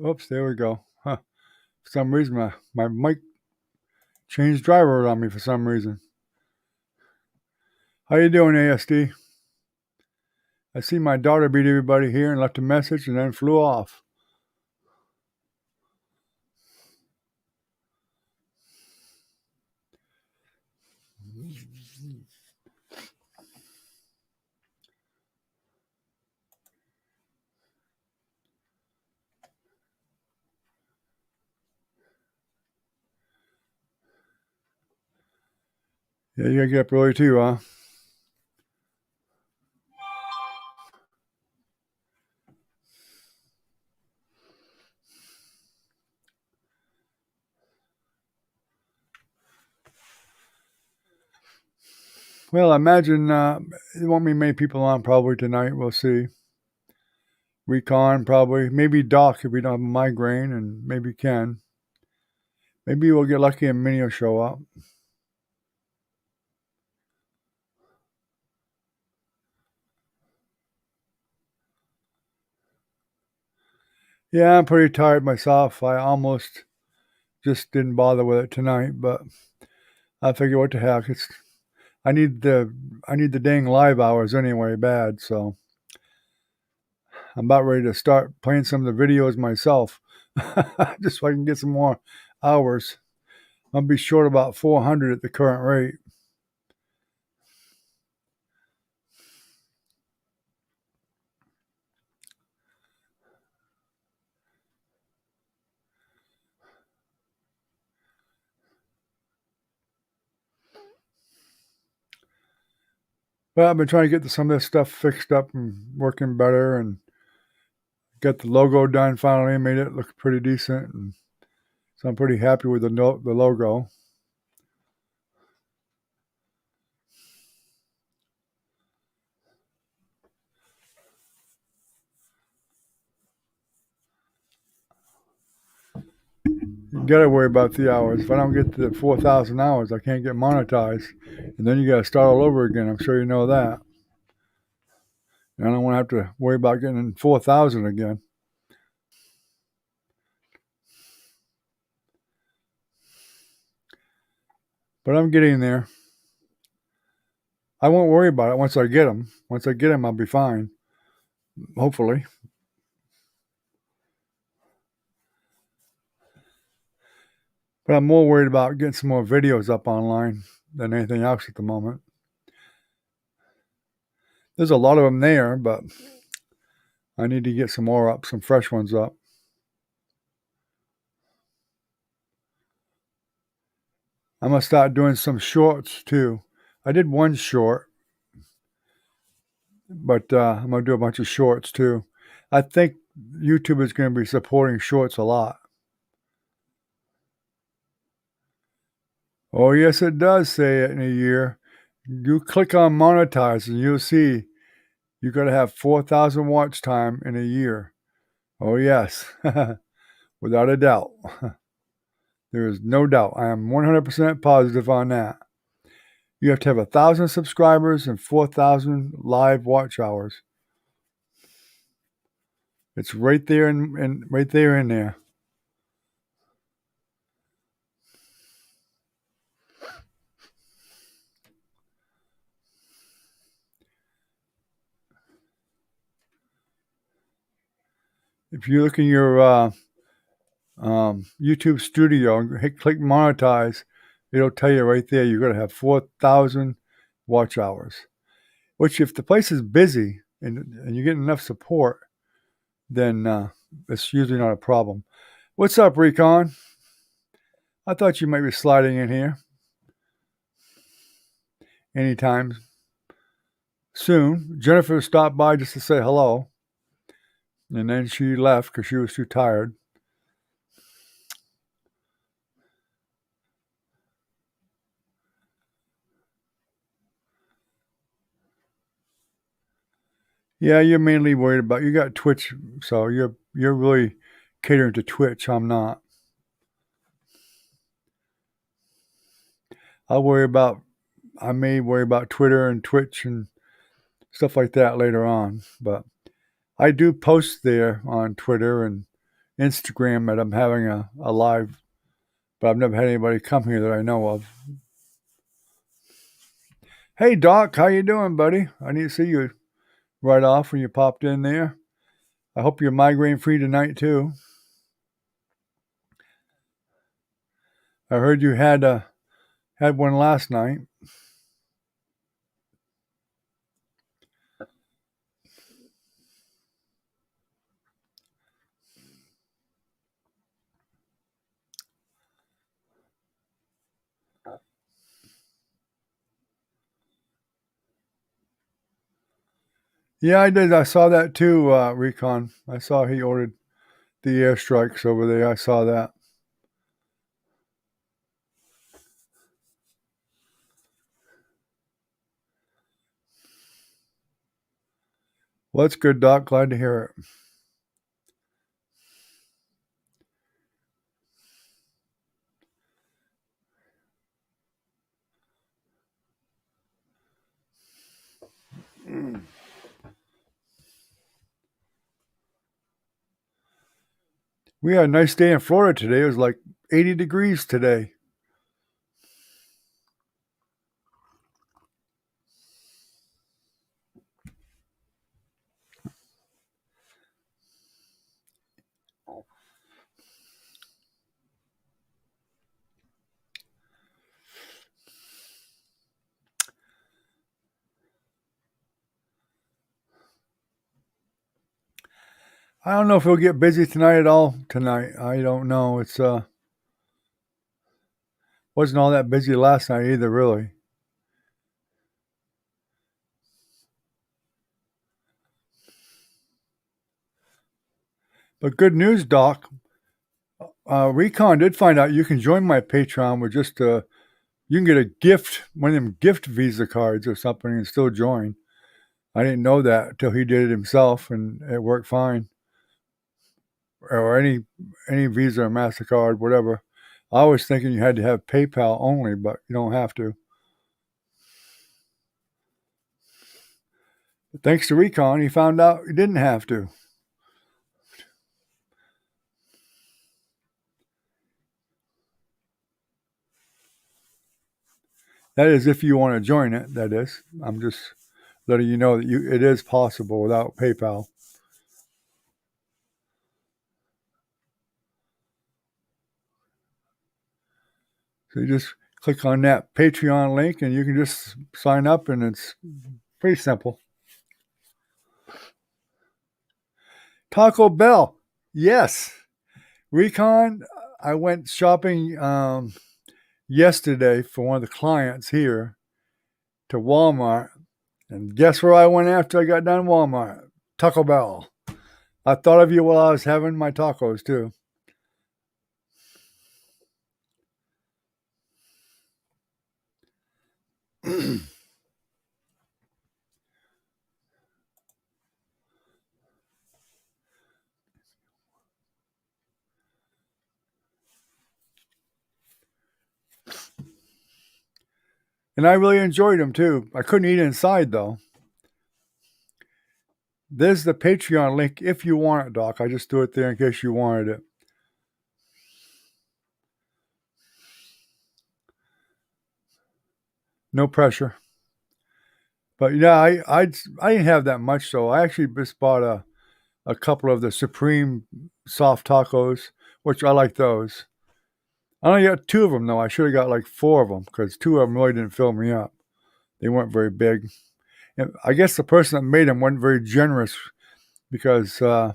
Oops, there we go. Huh. For some reason, my mic changed driver on me for some reason. How you doing, ASD? I see my daughter beat everybody here and left a message and then flew off. Yeah, you gotta get up early too, huh? Well, I imagine there won't be many people on probably tonight. We'll see. Recon probably. Maybe Doc if we don't have a migraine, and maybe Ken. Maybe we'll get lucky and Minnie will show up. Yeah, I'm pretty tired myself. I almost just didn't bother with it tonight, but I figure what the heck. I need the dang live hours anyway, bad. So I'm about ready to start playing some of the videos myself, just so I can get some more hours. I'll be short about 400 at the current rate. But I've been trying to get some of this stuff fixed up and working better, and got the logo done finally. Made it look pretty decent, and so I'm pretty happy with the logo. You gotta worry about the hours. If I don't get to 4,000 hours, I can't get monetized, and then you gotta start all over again. I'm sure you know that. And I don't want to have to worry about getting 4,000 again. But I'm getting there. I won't worry about it once I get them. Once I get them, I'll be fine. Hopefully. But I'm more worried about getting some more videos up online than anything else at the moment. There's a lot of them there, but I need to get some more up, some fresh ones up. I'm going to start doing some shorts too. I did one short, but I'm going to do a bunch of shorts too. I think YouTube is going to be supporting shorts a lot. Oh, yes, it does say it in a year. You click on monetize and you'll see you got to have 4,000 watch time in a year. Oh, yes, without a doubt. There is no doubt. I am 100% positive on that. You have to have 1,000 subscribers and 4,000 live watch hours. It's right there and right there in there. If you look in your YouTube Studio and click monetize, it'll tell you right there you're going to have 4,000 watch hours. Which, if the place is busy and you get enough support, then it's usually not a problem. What's up, Recon? I thought you might be sliding in here anytime soon. Jennifer stopped by just to say hello, and then she left because she was too tired. Yeah, you're mainly worried about you got Twitch, so you're really catering to Twitch. I'm not. I'll worry about I may worry about Twitter and Twitch and stuff like that later on, but I do post there on Twitter and Instagram that I'm having a live, but I've never had anybody come here that I know of. Hey Doc, how you doing, buddy? I need to see you right off when you popped in there. I hope you're migraine free tonight too. I heard you had one last night. Yeah, I did. I saw that too, Recon. I saw he ordered the airstrikes over there. I saw that. Well, that's good, Doc. Glad to hear it. We had a nice day in Florida today. It was like 80 degrees today. I don't know if we'll get busy tonight at all tonight. I don't know. It's wasn't all that busy last night either, really. But good news, Doc. Recon did find out you can join my Patreon with just you can get a gift, one of them gift Visa cards or something, and still join. I didn't know that until he did it himself, and it worked fine. Or any Visa or Mastercard, whatever. I was thinking you had to have PayPal only, but you don't have to. But thanks to Recon, he found out you didn't have to. That is, if you want to join it. That is, I'm just letting you know that it is possible without PayPal. So you just click on that Patreon link, and you can just sign up, and it's pretty simple. Taco Bell, yes. Recon, I went shopping yesterday for one of the clients here to Walmart. And guess where I went after I got done Walmart? Taco Bell. I thought of you while I was having my tacos too. And I really enjoyed them too. I couldn't eat inside though. There's the Patreon link if you want it, Doc. I just threw it there in case you wanted it. No pressure. But yeah, I didn't have that much, so I actually just bought a couple of the Supreme soft tacos, which I like those. I only got two of them though. I should have got like four of them because two of them really didn't fill me up. They weren't very big. And I guess the person that made them wasn't very generous because I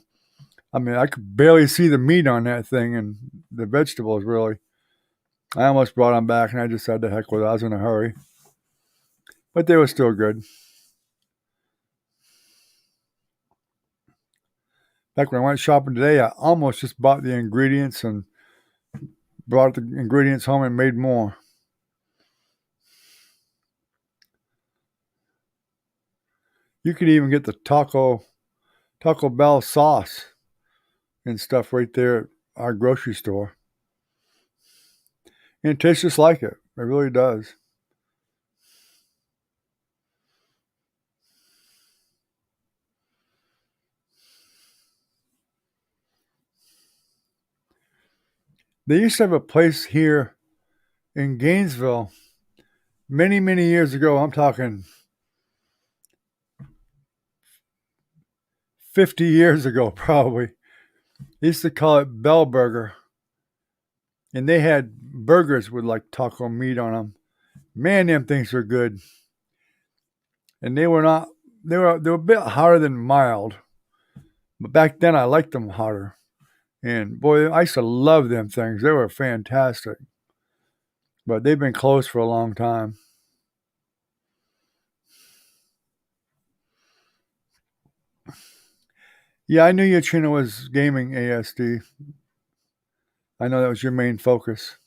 mean I could barely see the meat on that thing and the vegetables really. I almost brought them back and I just said the heck with it. I was in a hurry, but they were still good. Back when I went shopping today, I almost just bought the ingredients and brought the ingredients home and made more. You could even get the Taco Bell sauce and stuff right there at our grocery store. And it tastes just like it. It really does. They used to have a place here in Gainesville many, many years ago. I'm talking 50 years ago, probably. They used to call it Bell Burger, and they had burgers with like taco meat on them. Man, them things are good. And they were not. They were a bit hotter than mild, but back then I liked them hotter. And boy, I used to love them things. They were fantastic. But they've been closed for a long time. Yeah, I knew your channel was gaming ASD. I know that was your main focus.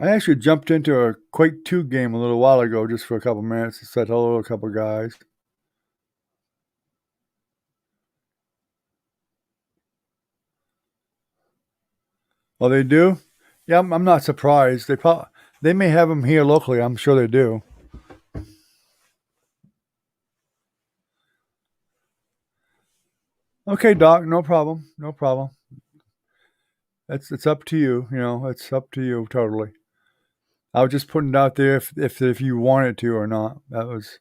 I actually jumped into a Quake 2 game a little while ago just for a couple minutes and said hello to a couple guys. Oh, they do? Yeah, I'm not surprised. They may have them here locally. I'm sure they do. Okay, Doc, no problem. No problem. It's up to you. You know, it's up to you totally. I was just putting it out there if you wanted to or not. That was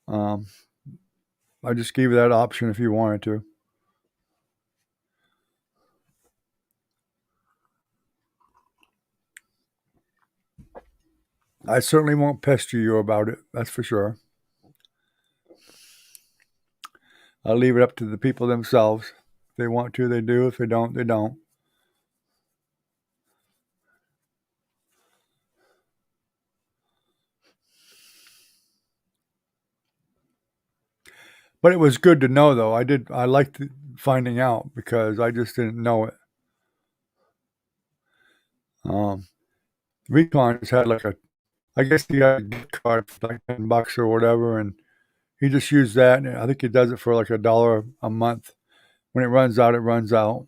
um I just gave you that option if you wanted to. I certainly won't pester you about it. That's for sure. I'll leave it up to the people themselves. If they want to, they do. If they don't, they don't. But it was good to know, though. I liked finding out because I just didn't know it. Um, Recon just had like a, I guess he had a gift card for like $10 or whatever, and he just used that. And I think he does it for like $1 a month. When it runs out, it runs out.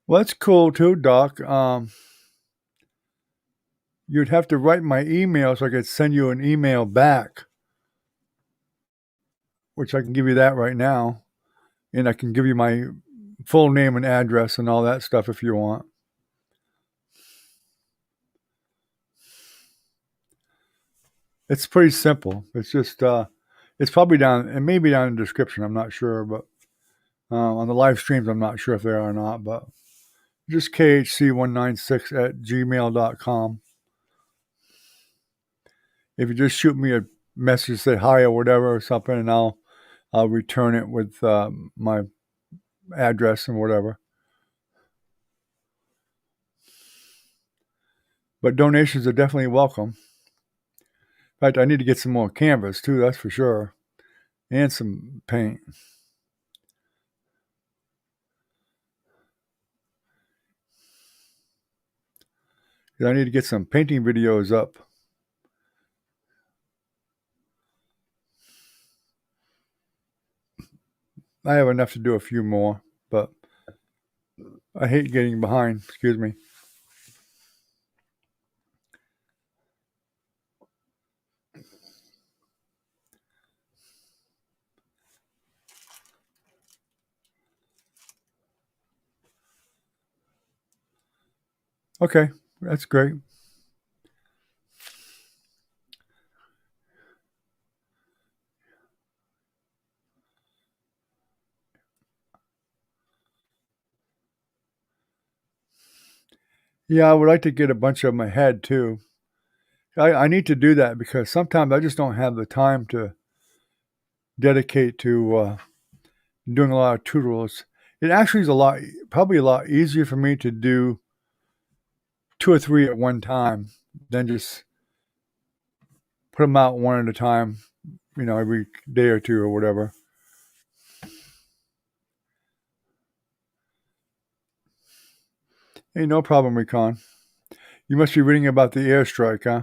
Well, that's cool too, Doc. You'd have to write my email so I could send you an email back, which I can give you that right now, and I can give you my full name and address and all that stuff if you want. It's pretty simple. It's just it's probably down. It may be down in the description. I'm not sure, but on the live streams, I'm not sure if they are or not. But just khc196 at gmail.com. If you just shoot me a message, say hi or whatever or something, and I'll return it with my address and whatever. But donations are definitely welcome. In fact, I need to get some more canvas too. That's for sure, and some paint. I need to get some painting videos up. I have enough to do a few more, but I hate getting behind. Excuse me. Okay, that's great. Yeah, I would like to get a bunch of them ahead too. I need to do that because sometimes I just don't have the time to dedicate to doing a lot of tutorials. It actually is probably a lot easier for me to do two or three at one time than just put them out one at a time, every day or two or whatever. Hey, no problem, Recon. You must be reading about the airstrike, huh?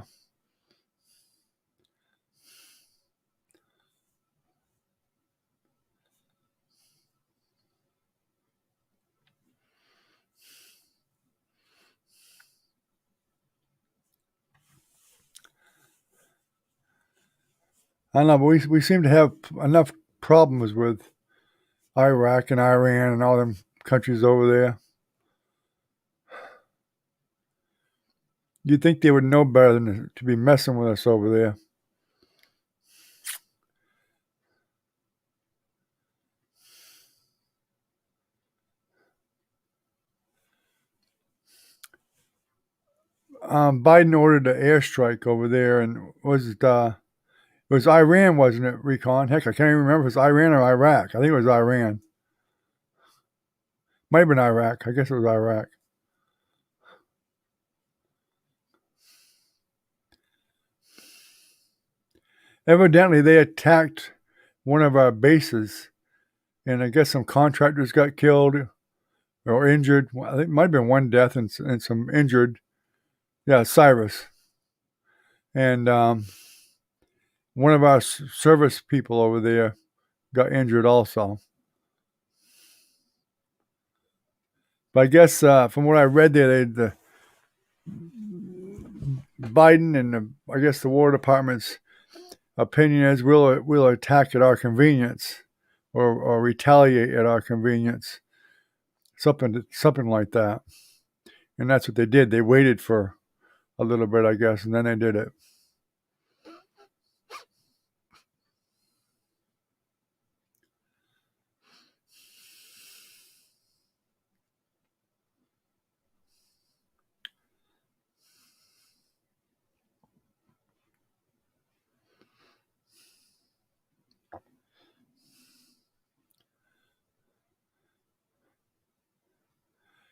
I don't know, but we seem to have enough problems with Iraq and Iran and all them countries over there. You'd think they would know better than to be messing with us over there. Biden ordered an airstrike over there, and it was Iran, wasn't it? Recon. Heck, I can't even remember if it was Iran or Iraq. I think it was Iran. Might have been Iraq. I guess it was Iraq. Evidently, they attacked one of our bases, and I guess some contractors got killed or injured. I think it might have been one death and some injured. Yeah, Cyrus. And one of our service people over there got injured also. But I guess from what I read there, the Biden and I guess the War Department's opinion is we'll attack at our convenience or retaliate at our convenience, something like that. And that's what they did. They waited for a little bit, I guess, and then they did it.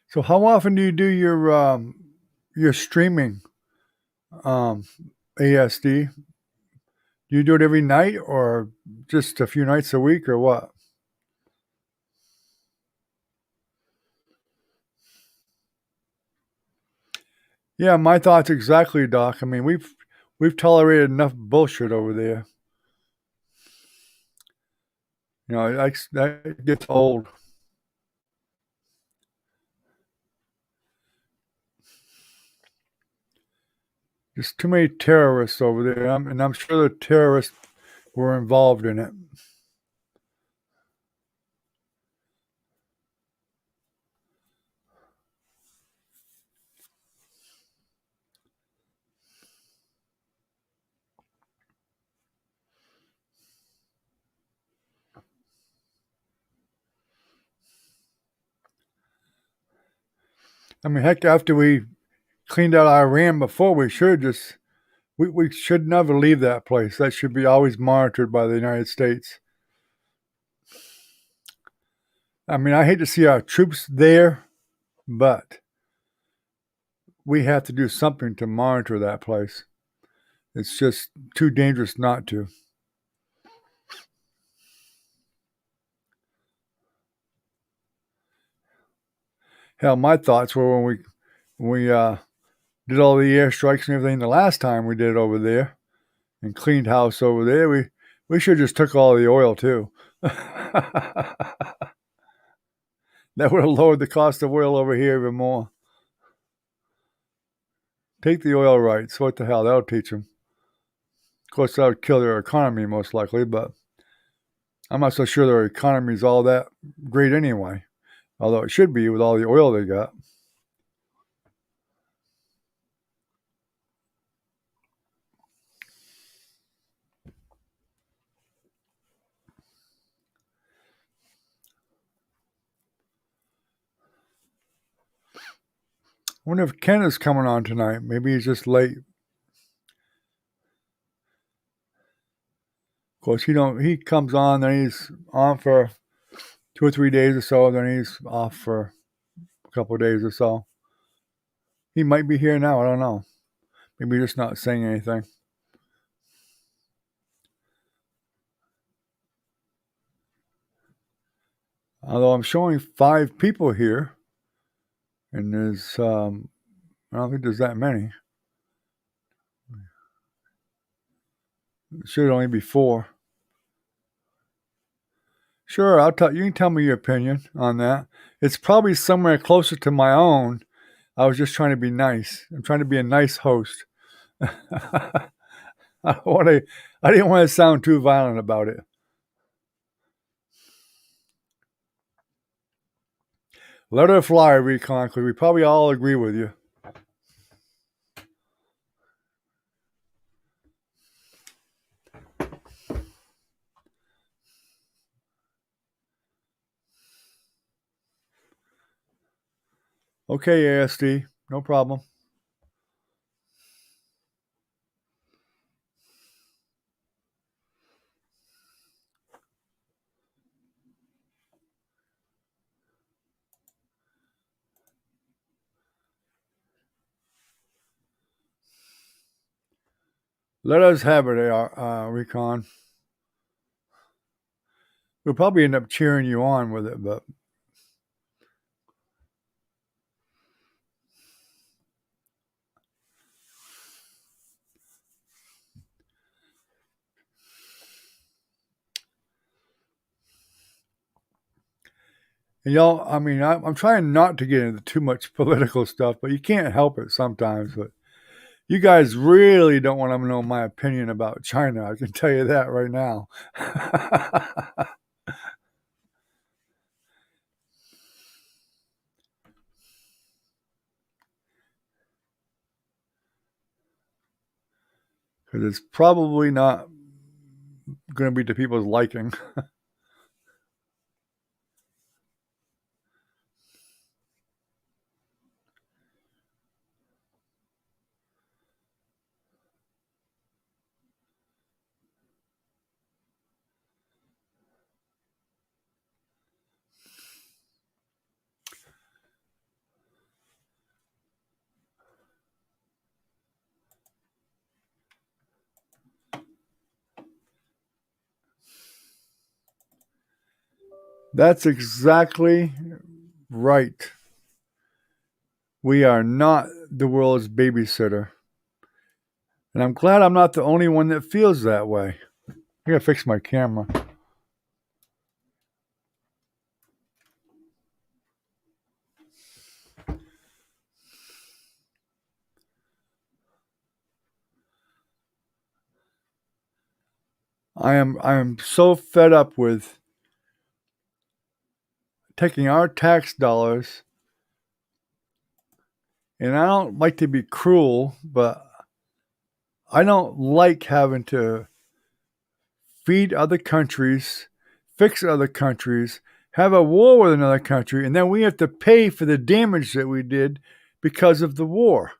So, how often do you do your streaming, um, ASD? Do you do it every night, or just a few nights a week, or what? Yeah, my thoughts exactly, Doc. I mean, we've tolerated enough bullshit over there. You know, that gets old. There's too many terrorists over there, and I'm sure the terrorists were involved in it. I mean, heck, after we cleaned out Iran before, we should never leave that place. That should be always monitored by the United States. I mean, I hate to see our troops there, but we have to do something to monitor that place. It's just too dangerous not to. Hell, my thoughts were when we did all the airstrikes and everything the last time we did it over there and cleaned house over there. We should have just took all the oil too. That would have lowered the cost of oil over here even more. Take the oil rights. What the hell? That'll teach them. Of course, that would kill their economy most likely, but I'm not so sure their economy is all that great anyway. Although it should be with all the oil they got. I wonder if Ken is coming on tonight. Maybe he's just late. Of course, he comes on, then he's on for 2 or 3 days or so, then he's off for a couple of days or so. He might be here now. I don't know. Maybe just not saying anything. Although I'm showing 5 people here, and I don't think there's that many. It should only be 4. Sure, you can tell me your opinion on that. It's probably somewhere closer to my own. I was just trying to be nice. I'm trying to be a nice host. I don't want to. I didn't want to sound too violent about it. Let her fly, Recon, because we probably all agree with you. Okay, ASD, no problem. Let us have it, Recon. We'll probably end up cheering you on with it, but and y'all, I mean, I'm trying not to get into too much political stuff, but you can't help it sometimes. But you guys really don't want to know my opinion about China. I can tell you that right now. Because it's probably not going to be to people's liking. That's exactly right. We are not the world's babysitter. And I'm glad I'm not the only one that feels that way. I gotta fix my camera. I am so fed up with taking our tax dollars, and I don't like to be cruel, but I don't like having to feed other countries, fix other countries, have a war with another country, and then we have to pay for the damage that we did because of the war.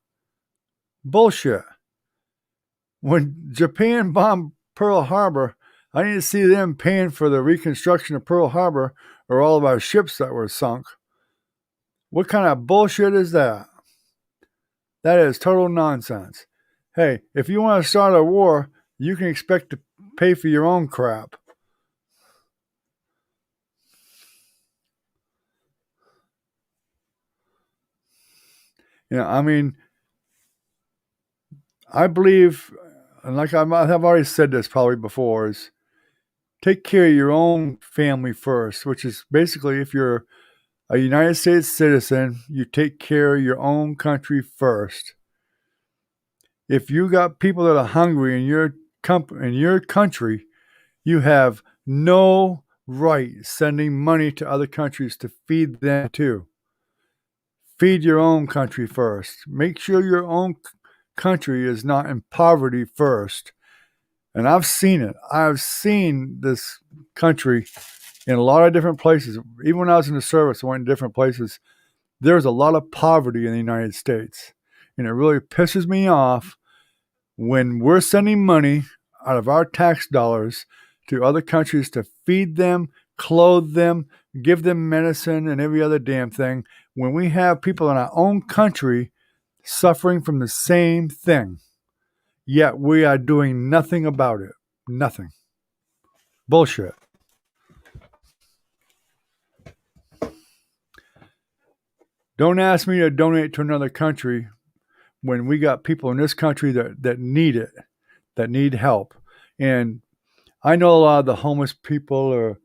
Bullshit. When Japan bombed Pearl Harbor, I need to see them paying for the reconstruction of Pearl Harbor or all of our ships that were sunk. What kind of bullshit is that? That is total nonsense. Hey, if you want to start a war, you can expect to pay for your own crap. I mean, I believe, and like I've already said this probably before, is take care of your own family first, which is basically if you're a United States citizen, you take care of your own country first. If you got people that are hungry in your country, you have no right sending money to other countries to feed them too. Feed your own country first. Make sure your own country is not in poverty first. And I've seen it. I've seen this country in a lot of different places. Even when I was in the service, I went to different places. There's a lot of poverty in the United States. And it really pisses me off when we're sending money out of our tax dollars to other countries to feed them, clothe them, give them medicine and every other damn thing, when we have people in our own country suffering from the same thing. Yet we are doing nothing about it. Nothing. Bullshit. Don't ask me to donate to another country when we got people in this country that need it, that need help. And I know a lot of the homeless people are,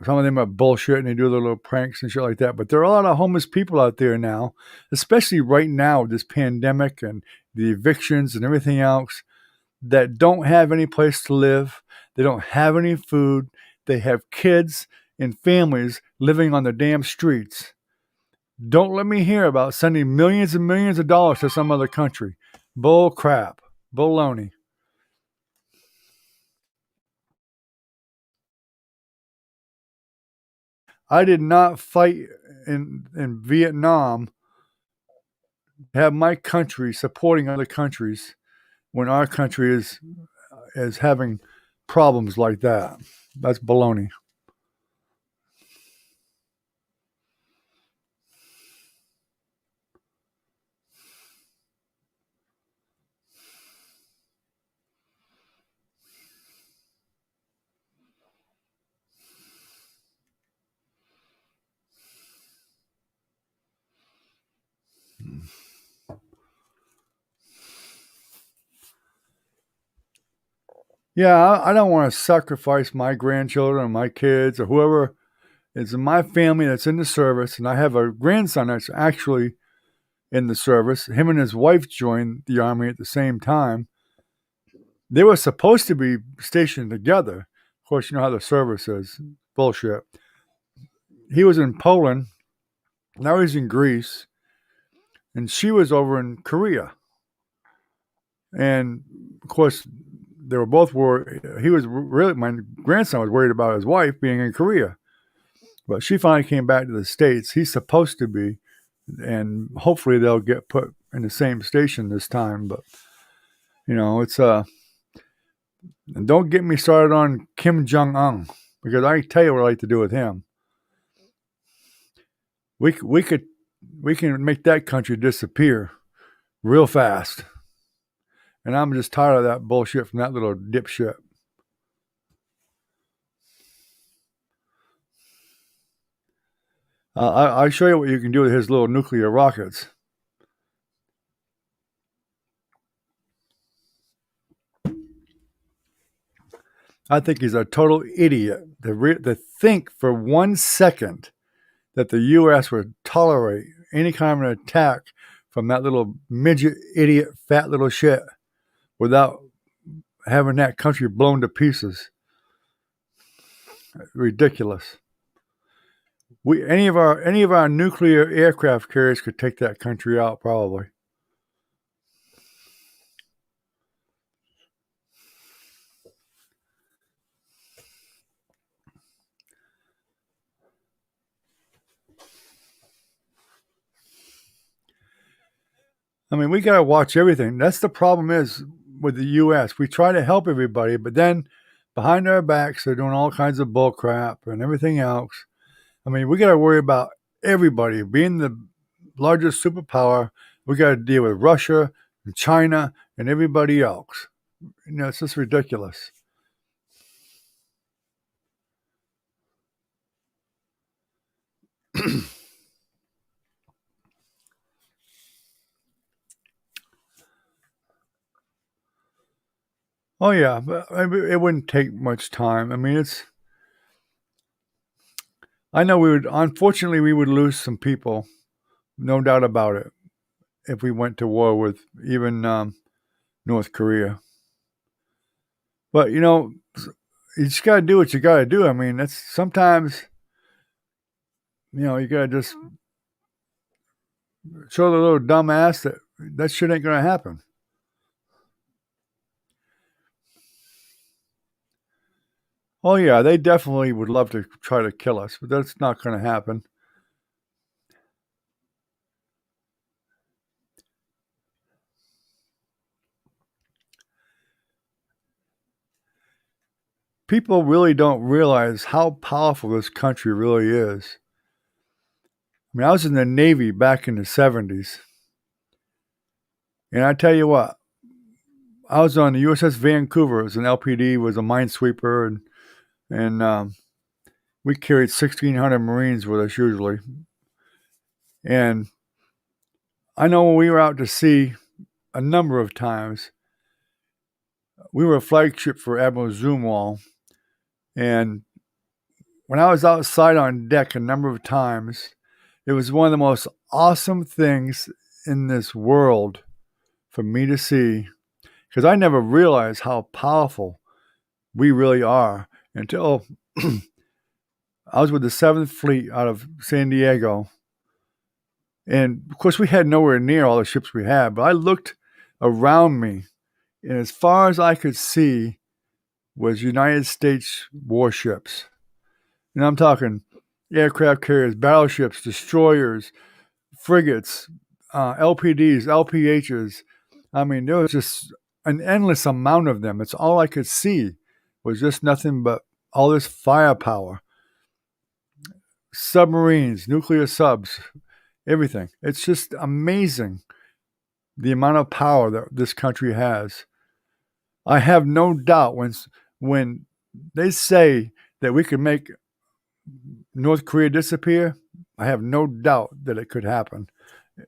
some of them are bullshit and they do their little pranks and shit like that. But there are a lot of homeless people out there now, especially right now with this pandemic and the evictions and everything else. that don't have any place to live. They don't have any food. They have kids and families living on the damn streets. Don't let me hear about sending millions and millions of dollars to some other country. Bull crap. Baloney. I did not fight in Vietnam, have my country supporting other countries when our country is having problems like that. That's baloney. Yeah, I don't want to sacrifice my grandchildren or my kids or whoever is in my family that's in the service. And I have a grandson that's actually in the service. Him and his wife joined the army at the same time. They were supposed to be stationed together. Of course, you know how the service is. Bullshit. He was in Poland. Now he's in Greece. And she was over in Korea. And of course, they were both worried. He was really, my grandson was worried about his wife being in Korea. But she finally came back to the States. He's supposed to be. And hopefully they'll get put in the same station this time. But, it's and don't get me started on Kim Jong Un, because I tell you what I like to do with him. We can make that country disappear real fast, and I'm just tired of that bullshit from that little dipshit. I show you what you can do with his little nuclear rockets. I think he's a total idiot to think for 1 second that the U.S. would tolerate any kind of an attack from that little midget, idiot, fat little shit without having that country blown to pieces. Ridiculous. Any of our nuclear aircraft carriers could take that country out probably. I mean, we got to watch everything. That's the problem is with the U.S. We try to help everybody, but then behind our backs, they're doing all kinds of bull crap and everything else. I mean, we got to worry about everybody. Being the largest superpower, we got to deal with Russia and China and everybody else. It's just ridiculous. Oh yeah, but it wouldn't take much time. I mean, I know unfortunately, we would lose some people, no doubt about it, if we went to war with even North Korea. But you just got to do what you got to do. I mean, that's sometimes, you got to just show the little dumbass that shit ain't going to happen. Oh yeah, they definitely would love to try to kill us, but that's not going to happen. People really don't realize how powerful this country really is. I mean, I was in the Navy back in the 70s, and I tell you what, I was on the USS Vancouver. It was an LPD, was a minesweeper, and we carried 1,600 Marines with us usually. And I know when we were out to sea a number of times, we were a flagship for Admiral Zumwalt, and when I was outside on deck a number of times, it was one of the most awesome things in this world for me to see because I never realized how powerful we really are until I was with the 7th Fleet out of San Diego. And of course, we had nowhere near all the ships we had, but I looked around me, and as far as I could see was United States warships. And I'm talking aircraft carriers, battleships, destroyers, frigates, LPDs, LPHs. I mean, there was just an endless amount of them. It's all I could see was just nothing but all this firepower. Submarines, nuclear subs, everything. It's just amazing the amount of power that this country has. I have no doubt when they say that we could make North Korea disappear, I have no doubt that it could happen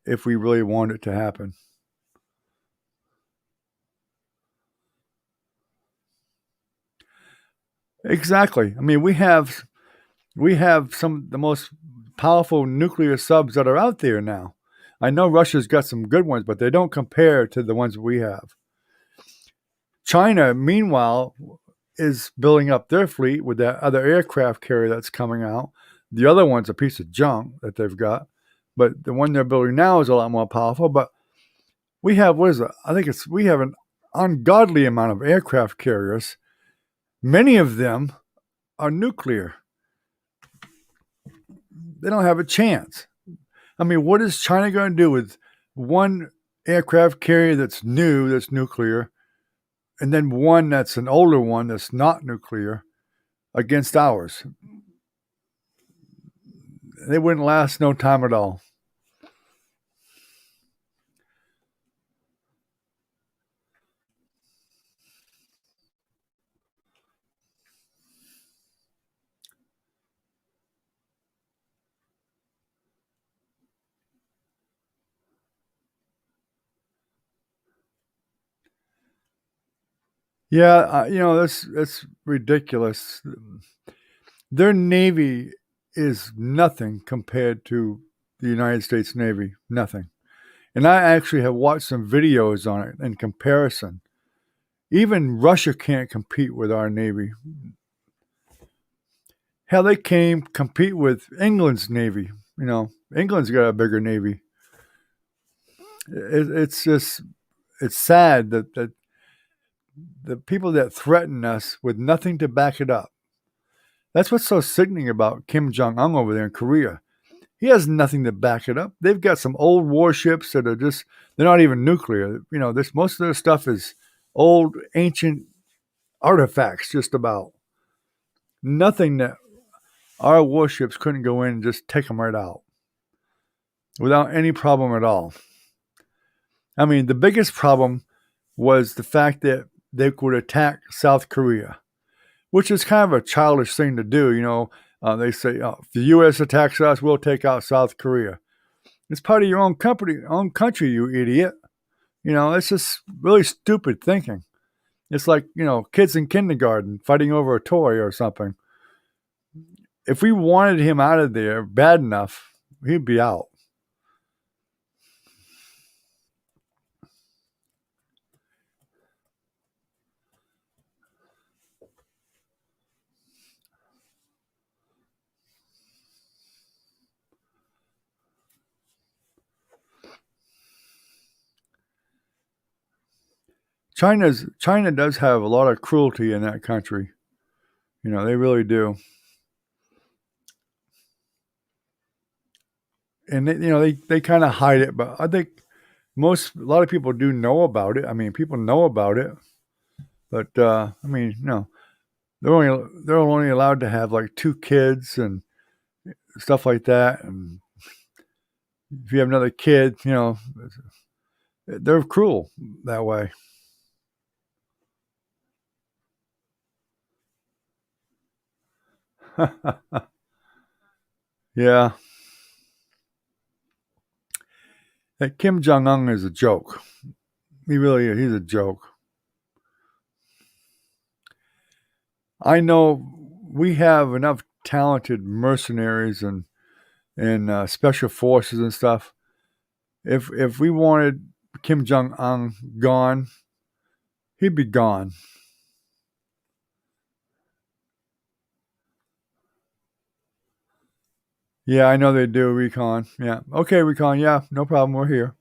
if we really want it to happen. Exactly. I mean, we have some of the most powerful nuclear subs that are out there now. I know Russia's got some good ones, but they don't compare to the ones we have. China, meanwhile, is building up their fleet with that other aircraft carrier that's coming out. The other one's a piece of junk that they've got, but the one they're building now is a lot more powerful. But we have, what is it? I think we have an ungodly amount of aircraft carriers. Many of them are nuclear. They don't have a chance. I mean, what is China going to do with one aircraft carrier that's new, that's nuclear, and then one that's an older one that's not nuclear against ours? They wouldn't last no time at all. Yeah, that's ridiculous. Their navy is nothing compared to the United States Navy. Nothing. And I actually have watched some videos on it in comparison. Even Russia can't compete with our navy. Hell, they can't compete with England's navy. England's got a bigger navy. It's just it's sad that the people that threaten us with nothing to back it up. That's what's so sickening about Kim Jong Un over there in Korea. He has nothing to back it up. They've got some old warships that are they're not even nuclear. Most of their stuff is old, ancient artifacts, just about. Nothing that our warships couldn't go in and just take them right out without any problem at all. I mean, the biggest problem was the fact that they could attack South Korea, which is kind of a childish thing to do. They say, if the U.S. attacks us, we'll take out South Korea. It's part of your own country, you idiot. It's just really stupid thinking. It's like, kids in kindergarten fighting over a toy or something. If we wanted him out of there bad enough, he'd be out. China does have a lot of cruelty in that country. They really do. And they kind of hide it, but I think a lot of people do know about it. I mean, people know about it, but I mean, they're only allowed to have like 2 kids and stuff like that. And if you have another kid, they're cruel that way. Yeah, that Kim Jong Un is a joke. He really is. He's a joke. I know we have enough talented mercenaries and special forces and stuff. If we wanted Kim Jong Un gone, he'd be gone. Yeah, I know they do, Recon. Yeah. Okay, Recon. Yeah, no problem. We're here.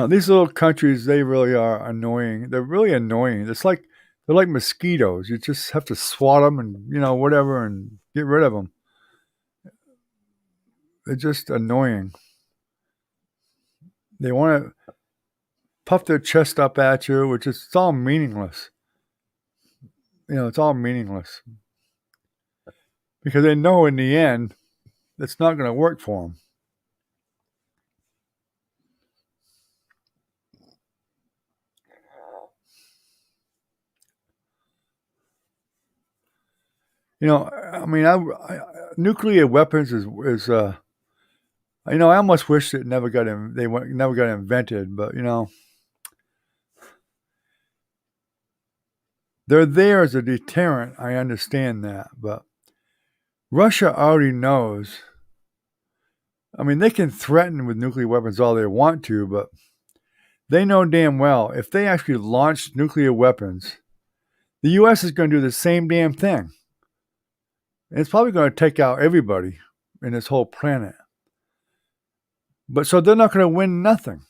These little countries, they really are annoying. They're really annoying. They're like mosquitoes. You just have to swat them and whatever and get rid of them. They're just annoying. They want to puff their chest up at you, which is it's all meaningless. It's all meaningless because they know in the end it's not going to work for them. I mean, nuclear weapons is. I almost wish it never got never got invented, but they're there as a deterrent. I understand that, but Russia already knows. I mean, they can threaten with nuclear weapons all they want to, but they know damn well if they actually launch nuclear weapons, the U.S. is going to do the same damn thing. And it's probably going to take out everybody in this whole planet. But so they're not going to win nothing.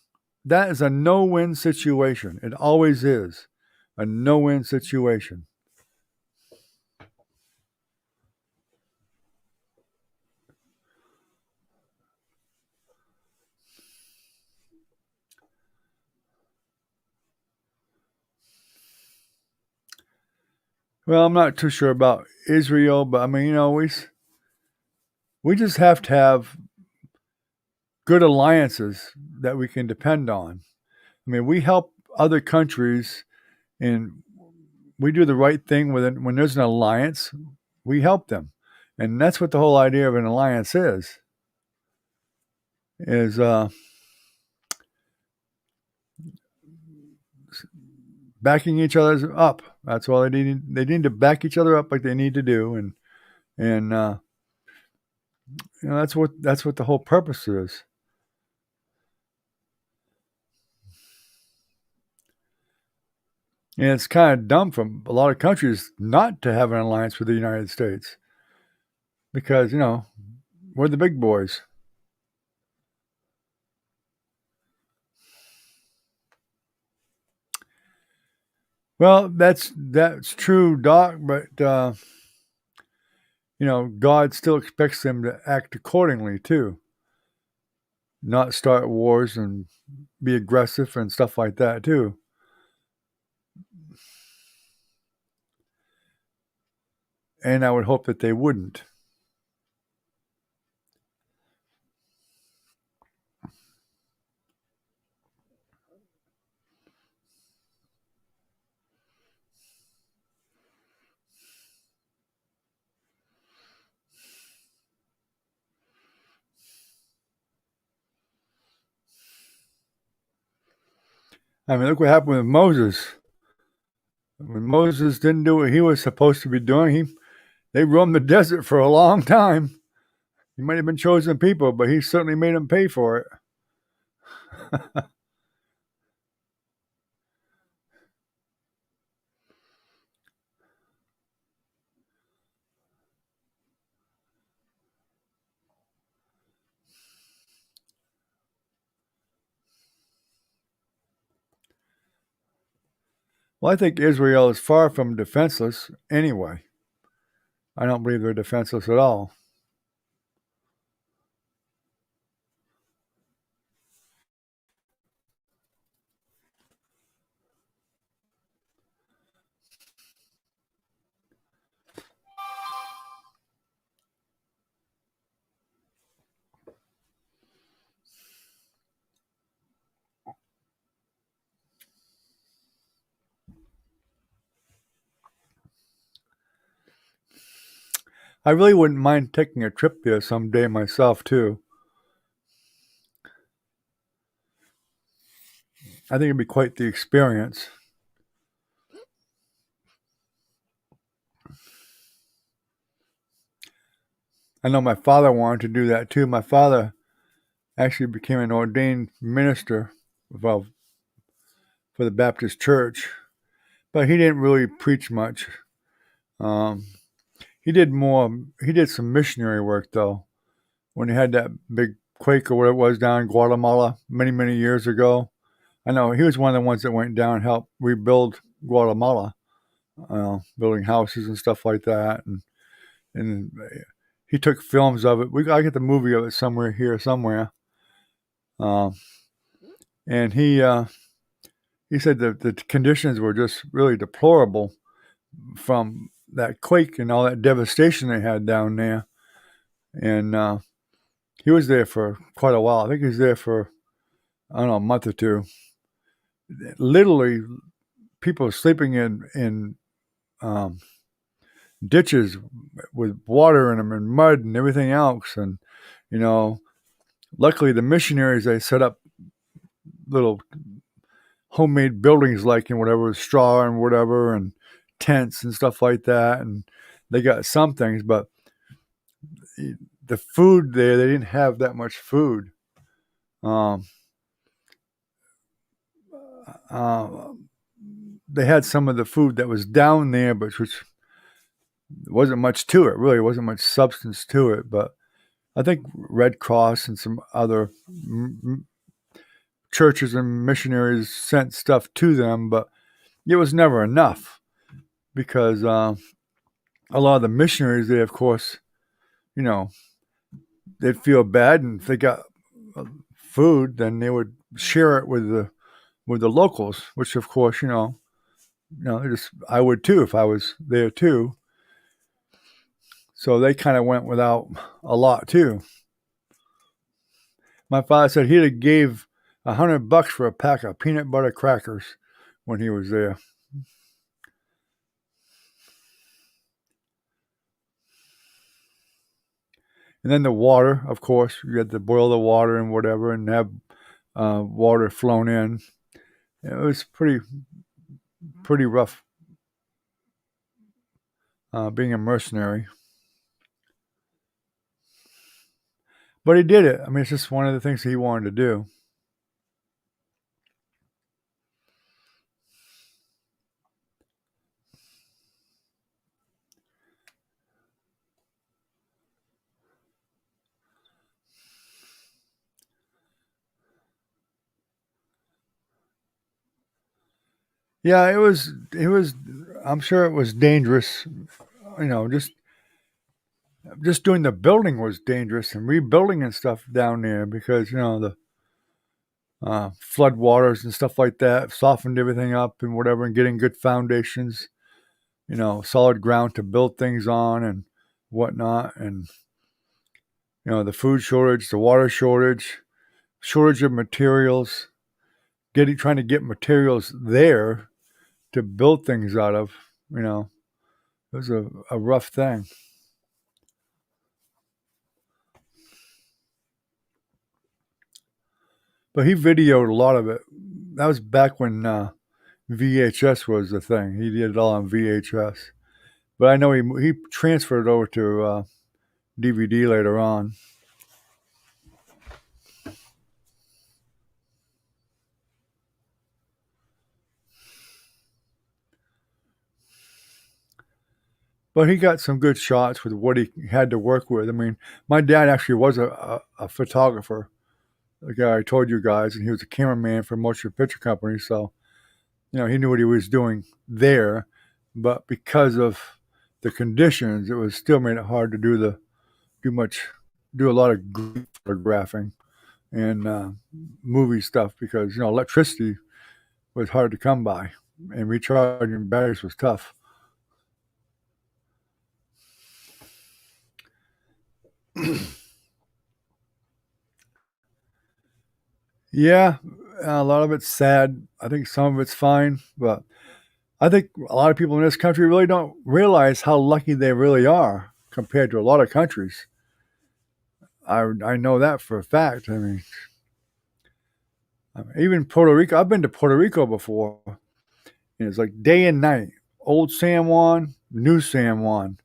That is a no-win situation. It always is a no-win situation. Well, I'm not too sure about Israel, but I mean, we just have to have good alliances that we can depend on. I mean, we help other countries, and we do the right thing when there's an alliance. We help them, and that's what the whole idea of an alliance is backing each other up. That's all they need. They need to back each other up like they need to do, and that's what the whole purpose is. And it's kind of dumb from a lot of countries not to have an alliance with the United States because we're the big boys. Well, that's true, Doc. But God still expects them to act accordingly too, not start wars and be aggressive and stuff like that too. And I would hope that they wouldn't. I mean, look what happened with Moses. When Moses didn't do what he was supposed to be doing, they roamed the desert for a long time. He might have been chosen people, but he certainly made them pay for it. Well, I think Israel is far from defenseless anyway. I don't believe they're defenseless at all. I really wouldn't mind taking a trip there someday myself, too. I think it'd be quite the experience. I know my father wanted to do that too. My father actually became an ordained minister, well, for the Baptist church, but he didn't really preach much. Um, he did more. He did some missionary work though. When he had that big quake or what it was down in Guatemala many years ago, I know he was one of the ones that went down and helped rebuild Guatemala, building houses and stuff like that, and he took films of it. I get the movie of it somewhere here somewhere, um, and he said that the conditions were just really deplorable from that quake and all that devastation they had down there. And he was there for quite a while. I think he was there for, I don't know, a month or two. Literally, people sleeping in um, ditches with water in them and mud and everything else. And, you know, luckily the missionaries, they set up little homemade buildings like in whatever, straw and whatever, and tents and stuff like that. And they got some things, but the food there, they didn't have that much food. Um, uh, they had some of the food that was down there, but which wasn't much to it. Really, wasn't much substance to it. But I think Red Cross and some other churches and missionaries sent stuff to them, but it was never enough because a lot of the missionaries, they of course, you know, they'd feel bad, and if they got food, then they would share it with the locals, which of course, just I would too if I was there too. So they kind of went without a lot too. My father said he'd have gave $100 for a pack of peanut butter crackers when he was there. And then the water, of course, you had to boil the water and whatever, and have water flown in. It was pretty rough being a mercenary, but he did it. I mean, it's just one of the things he wanted to do. Yeah, it was. It was. I'm sure it was dangerous. You know, just doing the building was dangerous, and rebuilding and stuff down there because the flood waters and stuff like that softened everything up and whatever, and getting good foundations, solid ground to build things on and whatnot, and the food shortage, the water shortage, shortage of materials, getting trying to get materials there to build things out of. You know, it was a rough thing. But he videoed a lot of it. That was back when VHS was the thing. He did it all on VHS. But I know he transferred over to DVD later on. But he got some good shots with what he had to work with. I mean, my dad actually was a photographer, the guy I told you guys, and he was a cameraman for motion picture companies. So, he knew what he was doing there. But because of the conditions, it was still made it hard to do much, do a lot of photographing and movie stuff because electricity was hard to come by, and recharging batteries was tough. Yeah, a lot of it's sad. I think some of it's fine, but I think a lot of people in this country really don't realize how lucky they really are compared to a lot of countries. I know that for a fact. I mean, Even Puerto Rico. I've been to Puerto Rico before. And it's like day and night. Old San Juan, New San Juan.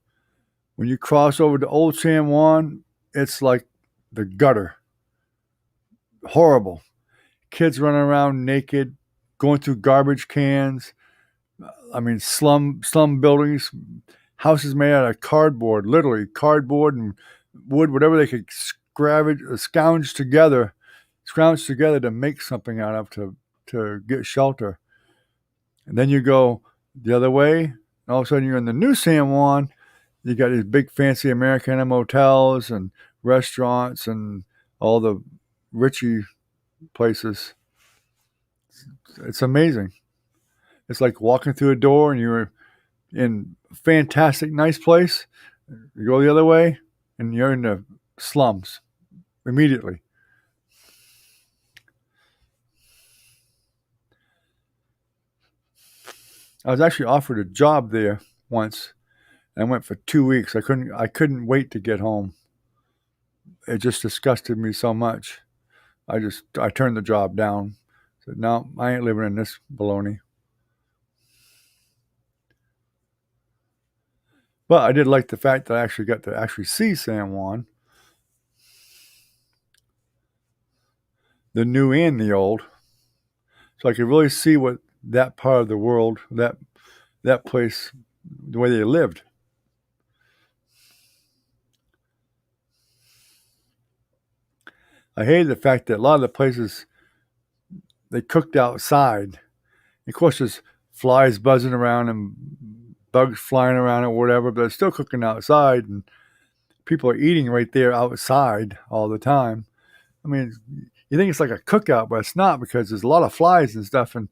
When you cross over to Old San Juan, it's like the gutter. Horrible. Kids running around naked, going through garbage cans. I mean, slum buildings, houses made out of cardboard, literally cardboard and wood, whatever they could scrounge together to make something out of to get shelter. And then you go the other way, and all of a sudden you're in the new San Juan. You got these big fancy Americana motels and restaurants and all the richy places. It's amazing. It's like walking through a door and you're in a fantastic, nice place. You go the other way and you're in the slums immediately. I was actually offered a job there once. I went for 2 weeks. I couldn't wait to get home. It just disgusted me so much. I turned the job down. Said, no, I ain't living in this baloney. But I did like the fact that I actually got to actually see San Juan, the new and the old, so I could really see what that part of the world, that place, the way they lived. I hated the fact that a lot of the places they cooked outside. Of course, there's flies buzzing around and bugs flying around or whatever, but it's still cooking outside, and people are eating right there outside all the time. I mean, you think it's like a cookout, but it's not because there's a lot of flies and stuff, and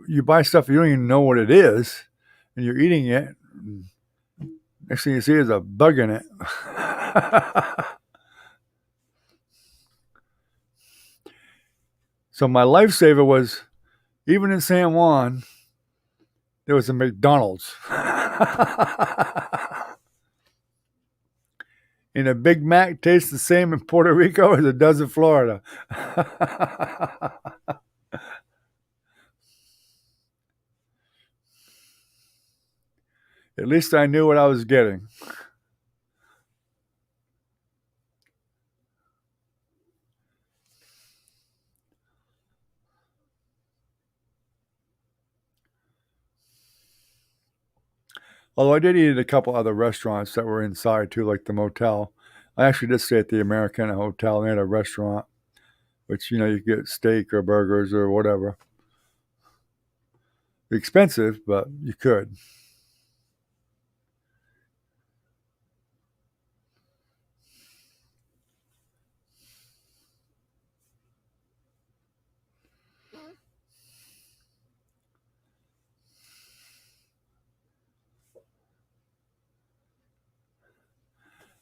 you buy stuff you don't even know what it is, and you're eating it. Next thing you see is a bug in it. So my lifesaver was even in San Juan, there was a McDonald's. And a Big Mac tastes the same in Puerto Rico as it does in Florida. At least I knew what I was getting. Although I did eat at a couple other restaurants that were inside too, like the motel. I actually did stay at the Americana Hotel and they had a restaurant, which you get steak or burgers or whatever. Expensive, but you could.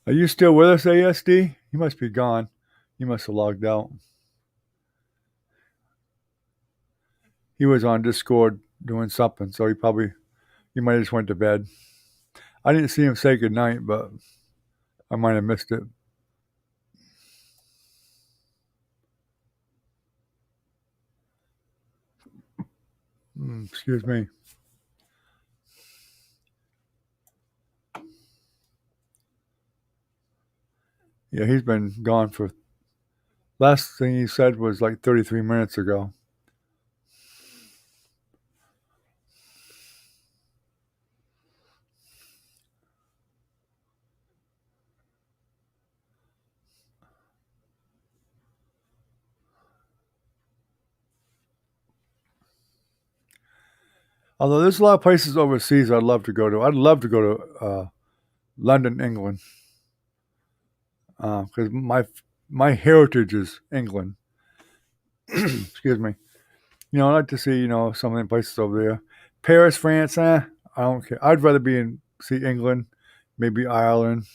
Are you still with us, ASD? You must be gone. You must have logged out. He was on Discord doing something, so he might have just went to bed. I didn't see him say goodnight, but I might have missed it. Excuse me. Yeah, he's been gone for. Last thing he said was like 33 minutes ago. Although there's a lot of places overseas I'd love to go to. I'd love to go to London, England, because my heritage is England. Excuse me. I'd like to see some of the places over there. Paris, France. I don't care. I'd rather be in see England, maybe Ireland.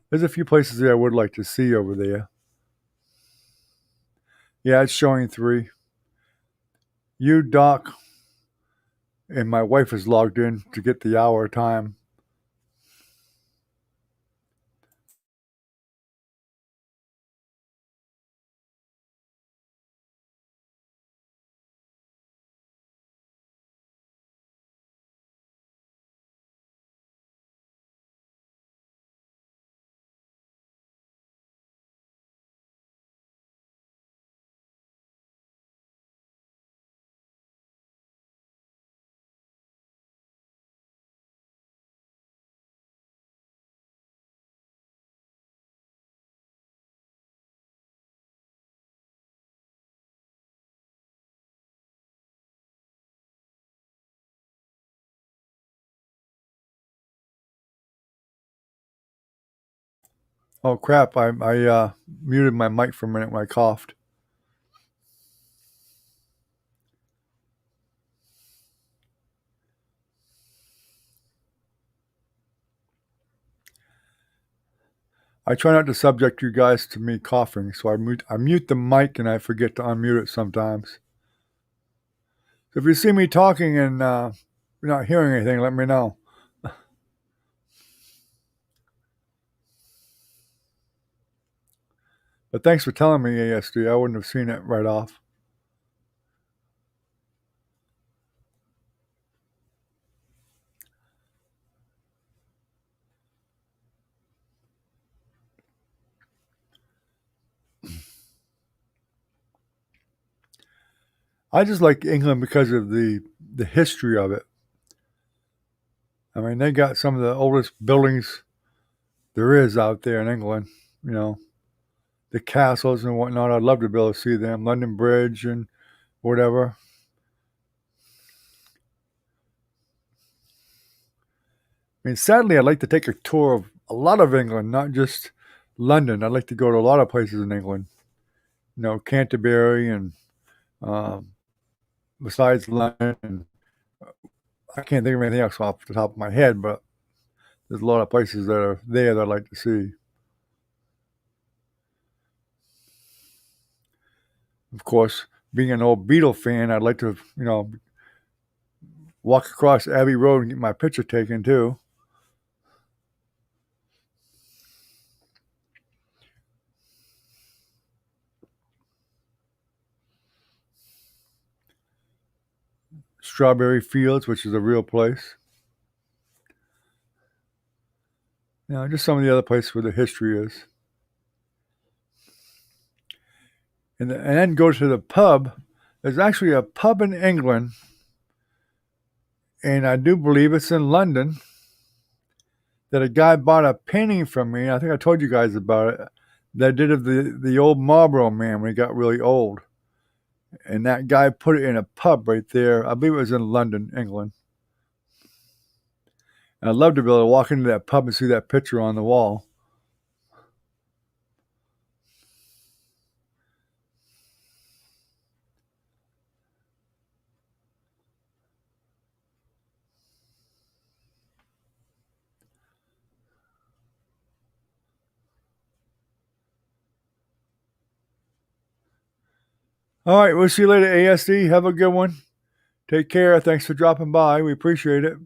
There's a few places there I would like to see over there. Yeah, it's showing 3. You, Doc, and my wife is logged in to get the hour time. Oh crap! I muted my mic for a minute when I coughed. I try not to subject you guys to me coughing, so I mute the mic and I forget to unmute it sometimes. So if you see me talking and you're not hearing anything, let me know. But thanks for telling me, ASD. I wouldn't have seen it right off. I just like England because of the history of it. I mean, they got some of the oldest buildings there is out there in England. You know, the castles and whatnot. I'd love to be able to see them. London Bridge and whatever. I mean, sadly, I'd like to take a tour of a lot of England, not just London. I'd like to go to a lot of places in England. You know, Canterbury and um, besides London. And I can't think of anything else off the top of my head, but there's a lot of places that are there that I'd like to see. Of course, being an old Beatle fan, I'd like to, walk across Abbey Road and get my picture taken too. Strawberry Fields, which is a real place. You know, just some of the other places where the history is. And then go to the pub. There's actually a pub in England, and I do believe it's in London, that a guy bought a painting from me. I think I told you guys about it. That did of the old Marlboro Man when he got really old. And that guy put it in a pub right there. I believe it was in London, England. And I'd love to be able to walk into that pub and see that picture on the wall. All right, we'll see you later, ASD. Have a good one. Take care. Thanks for dropping by. We appreciate it.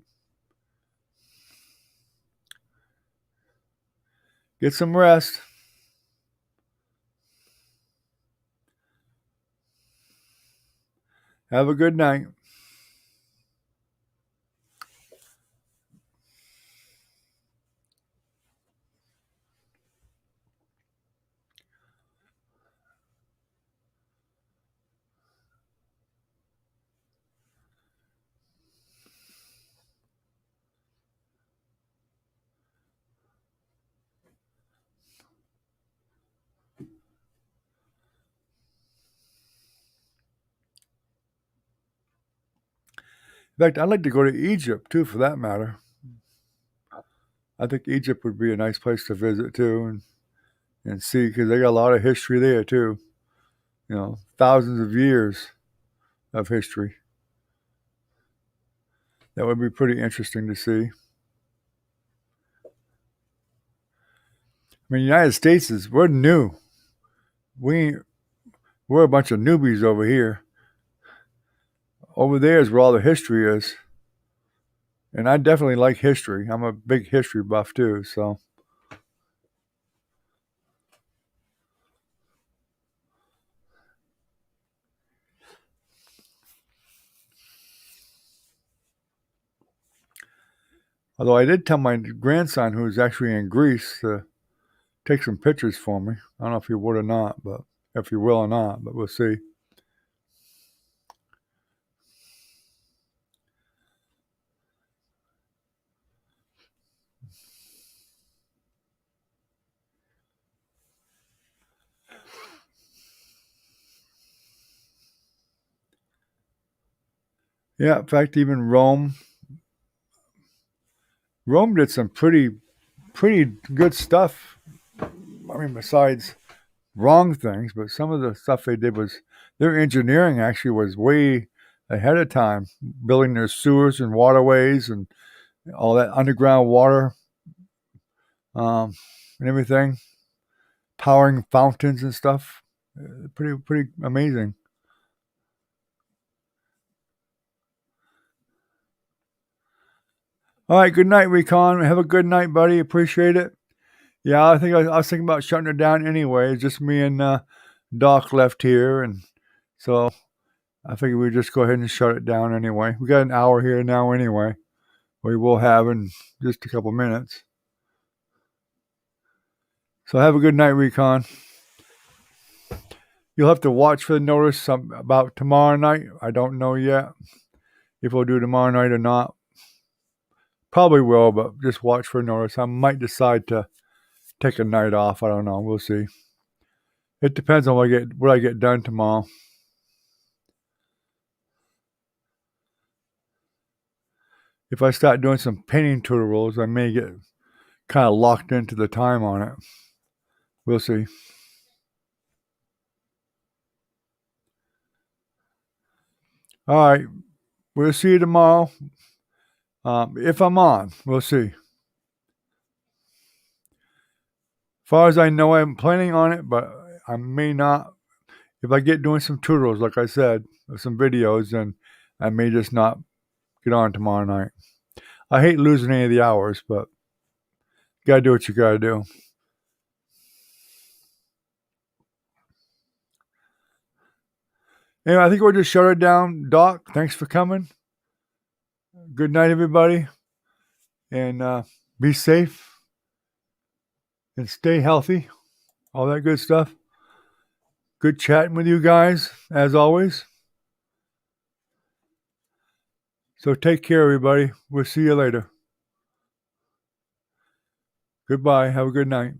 Get some rest. Have a good night. In fact, I'd like to go to Egypt too, for that matter. I think Egypt would be a nice place to visit too and see because they got a lot of history there too. You know, thousands of years of history. That would be pretty interesting to see. I mean, the United States we're new. We we're a bunch of newbies over here. Over there is where all the history is, and I definitely like history. I'm a big history buff too. So, although I did tell my grandson, who's actually in Greece, to take some pictures for me. I don't know if he would or not, but if he will or not, but we'll see. Yeah, in fact, even Rome did some pretty good stuff I mean, besides wrong things, but some of the stuff they did was their engineering actually was way ahead of time, building their sewers and waterways and all that underground water um, and everything, powering fountains and stuff. Pretty amazing. All right, good night, Recon. Have a good night, buddy. Appreciate it. Yeah, I was thinking about shutting it down anyway. It's just me and Doc left here, and so I figured we'd just go ahead and shut it down anyway. We got an hour here now anyway. We will have in just a couple minutes. So have a good night, Recon. You'll have to watch for the notice about tomorrow night. I don't know yet if we'll do tomorrow night or not. Probably will, but just watch for a notice. I might decide to take a night off. I don't know. We'll see. It depends on what I get done tomorrow. If I start doing some painting tutorials, I may get kind of locked into the time on it. We'll see. All right. We'll see you tomorrow. If I'm on, we'll see. As far as I know, I'm planning on it, but I may not. If I get doing some tutorials, like I said, or some videos, then I may just not get on tomorrow night. I hate losing any of the hours, but you gotta do what you gotta do. Anyway, I think we'll just shut it down. Doc, thanks for coming. Good night, everybody. And be safe and stay healthy. All that good stuff. Good chatting with you guys, as always. So take care, everybody. We'll see you later. Goodbye. Have a good night.